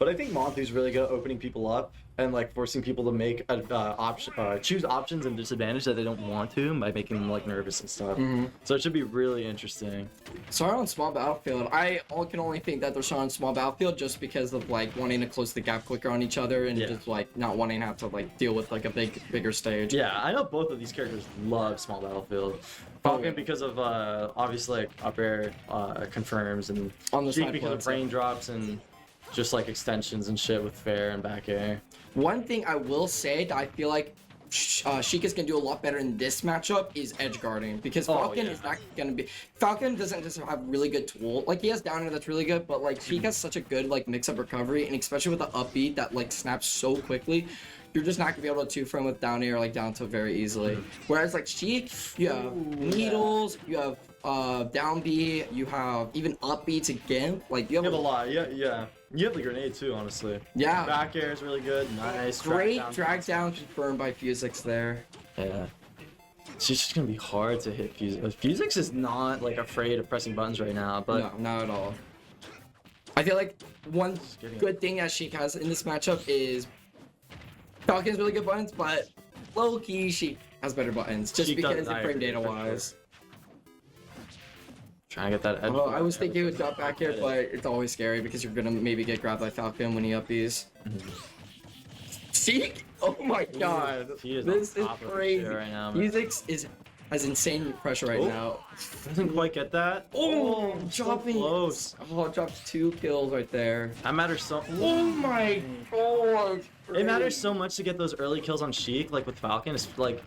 But I think Monthu's really good at opening people up and like forcing people to make choose options and disadvantage that they don't want to by making them like nervous and stuff. So it should be really interesting. Sorry on small battlefield. Can only think that they're showing small battlefield just because of like wanting to close the gap quicker on each other and just like not wanting to have to like deal with like a bigger stage. Yeah, I know both of these characters love small battlefield. Falcon because of obviously like up air confirms, and on the Sheik side because of raindrops and just like extensions and shit with fair and back air. One thing I will say that I feel like Sheik is gonna do a lot better in this matchup is edge guarding, because Falcon is not gonna be. Falcon doesn't just have really good tool. Like he has down air that's really good, but like Sheik has such a good like mix up recovery, and especially with the upbeat that like snaps so quickly, you're just not gonna be able to 2-frame with down air like down tilt very easily. Whereas like Sheik, you have needles, you have down B, you have even up beats again. Like you have a lot. Yeah. You have the grenade too, honestly. Yeah. Back air is really good. Nice. Great drag down confirmed by Phuzix there. Yeah. It's just gonna be hard to hit Phuzix. Phuzix is not like afraid of pressing buttons right now, but no, not at all. I feel like one good thing that Sheik has in this matchup is Falcon's really good buttons, but low key Sheik has better buttons just because of frame data wise. Trying to get that edge. Oh, I was thinking it would drop back here, but it's always scary because you're gonna maybe get grabbed by Falcon when he uppies. Sheik? Oh my god. This is crazy. Right now, Phuzix has insane pressure right now. Doesn't quite get that. Oh, dropping. So close. Oh, dropped 2 kills right there. That matters so. Oh my god. It matters so much to get those early kills on Sheik, like with Falcon. It's like,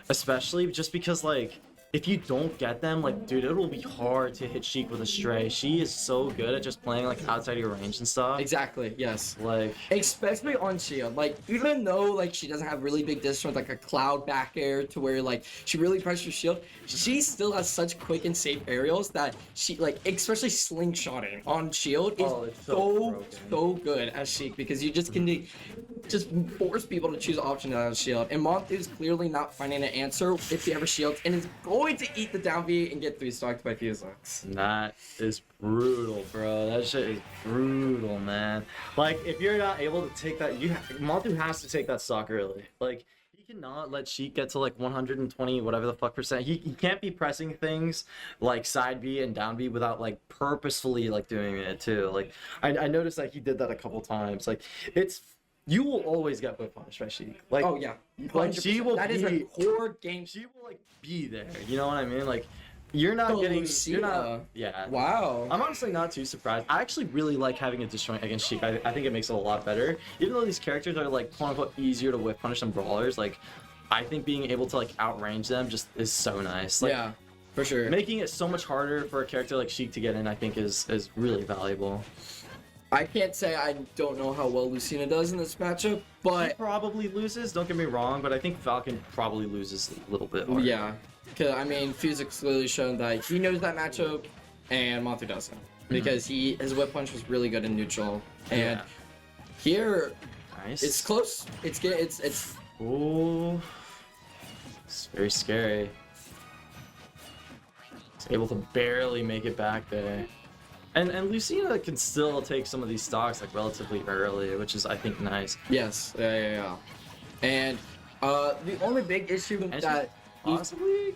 especially just because like, if you don't get them, like, dude, it'll be hard to hit Sheik with a stray. She is so good at just playing, like, outside of your range and stuff. Exactly, yes. Like... especially on shield. Like, even though, like, she doesn't have really big distance, like a cloud back air to where, like, she really pressures shield, she still has such quick and safe aerials that she, like, especially slingshotting on shield is so good as Sheik, because you just can just force people to choose options out of shield. And Monthu is clearly not finding an answer if he ever shields, and is going to eat the down B and get 3-stocked by Phuzix. That is brutal, bro. That shit is brutal, man. Like, if you're not able to take that, Monthu has to take that stock early. Like, he cannot let Sheik get to like 120 whatever the fuck percent. He can't be pressing things like side B and down B without like purposefully like doing it too. Like, I noticed that he did that a couple times. Like, you will always get whip punished by Sheik. Like, oh yeah, like she will. That is a core game. She will like be there. You know what I mean? Like, you're not getting. Lucina. You're not. Yeah. Wow. I'm honestly not too surprised. I actually really like having a disjoint against Sheik. I think it makes it a lot better. Even though these characters are like quote unquote easier to whip punish than brawlers, like, I think being able to like outrange them just is so nice. Like, yeah, for sure. Making it so much harder for a character like Sheik to get in, I think, is really valuable. I can't say I don't know how well Lucina does in this matchup, but... He probably loses, don't get me wrong, but I think Falcon probably loses a little bit harder. Yeah, because, I mean, Phuzix clearly shown that he knows that matchup, and Monthu doesn't. Because his whip punch was really good in neutral. And here, nice. It's close. It's... Ooh. It's very scary. He's able to barely make it back there. And Lucina can still take some of these stocks like relatively early, which is I think nice. Yes, yeah. And the only big issue that possibly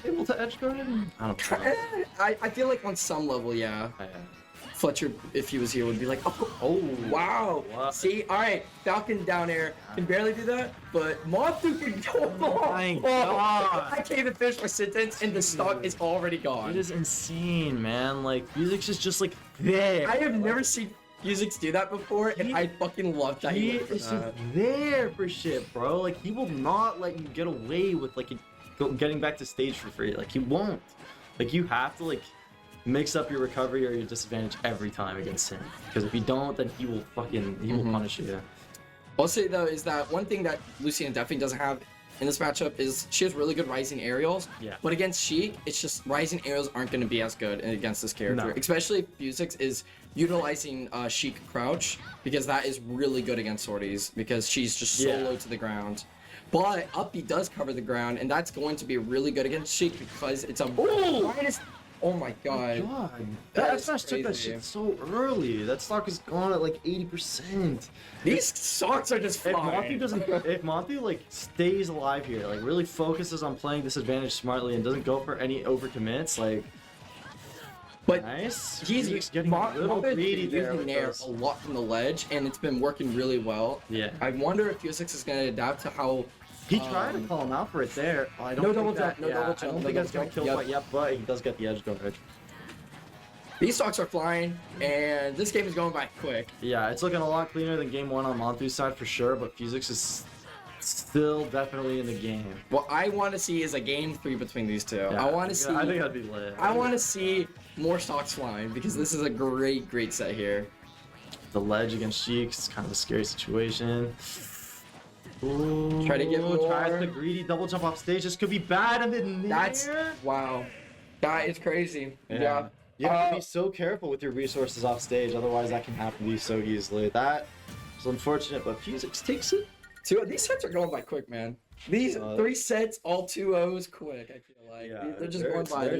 able to edge guard him? I don't know. I feel like on some level, yeah. Fletcher, if he was here, would be like, oh wow. What? See, all right, Falcon down air can barely do that, but Monthu can go. My God. I can't even finish my sentence, and the stock is already gone. It is insane, man. Like, Phuzix is just like there. I have never seen Phuzix do that before, and I fucking love that. He is just there for shit, bro. Like, he will not let you get away with like getting back to stage for free. Like, he won't. Like, you have to like mix up your recovery or your disadvantage every time against him, because if you don't, then he will punish you. I'll say though is that one thing that Lucina definitely doesn't have in this matchup is she has really good rising aerials. Yeah. But against Sheik, it's just rising aerials aren't going to be as good against this character, especially if Phuzix is utilizing Sheik crouch, because that is really good against sorties because she's just so low to the ground. But up B does cover the ground, and that's going to be really good against Sheik because it's a Oh my Oh god. god. That That is Smash took that crazy. shit so early. That stock is gone at like 80%. These stocks are just If flying. Monthu like stays alive here, like really focuses on playing disadvantage smartly and doesn't go for any overcommits, like But nice. he's Phuzix getting a little greedy there using with Nair this. a lot from the ledge, and it's been working really well. Yeah. I wonder if Phuzix is going to adapt to how. He tried to call him out for it there. Oh, I don't No think double that, jump, no yeah, double I jump, don't no think that's double gonna kill jump, quite yet, but he does get the edge guard. These stocks are flying, and this game is going by quick. Yeah, it's looking a lot cleaner than game 1 on Monthu's side for sure, but Phuzix is still definitely in the game. What I want to see is a game 3 between these two. Yeah, I want to see. I think that'd be lit. I want to see more stocks flying because this is a great set here. The ledge against Sheik is kind of a scary situation. Ooh, Try to get more. Tries the greedy double jump off stage. This could be bad in the near. That's wow. That is crazy. Yeah. You have to be so careful with your resources off stage, otherwise that can happen to you so easily. That is unfortunate, but Phuzix takes it. These sets are going by quick, man. These 3 sets, all 2-0s quick. I feel like they're just going by. They're